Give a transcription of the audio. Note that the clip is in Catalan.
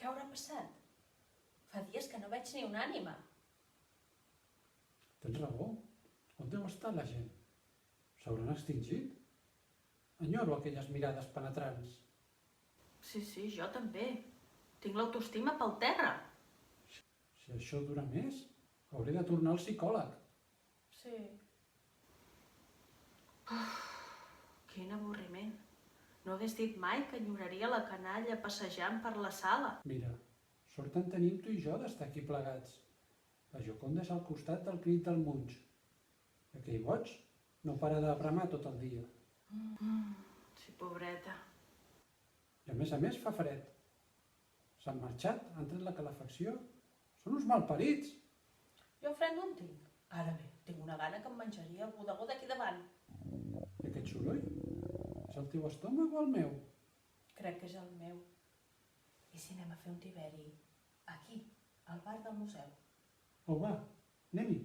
Què haurà passat? Fa dies que no veig ni una ànima. Tens raó. On deu estar la gent? S'hauran extingit? Enyoro aquelles mirades penetrants. Sí, jo també. Tinc l'autoestima pel terra. Si això dura més, hauré de tornar al psicòleg. Sí. Quin avorriment. No hagués dit mai que enyoraria la canalla passejant per la sala. Mira, sort en tenim tu i jo d'estar aquí plegats. La Gioconda és al costat del crit del Munch. Aquell boig no para de bramar tot el dia. Sí, pobreta. I a més fa fred. S'han marxat, han tret la calefacció. Són uns malparits. Jo fred no en tinc. Ara bé, tinc una gana que em menjaria el bodegó d'aquí davant. I aquest soroll? És el teu estómac o el meu? Crec que és el meu. I si anem a fer un tiberi? Aquí, al bar del museu. Au va, anem-hi.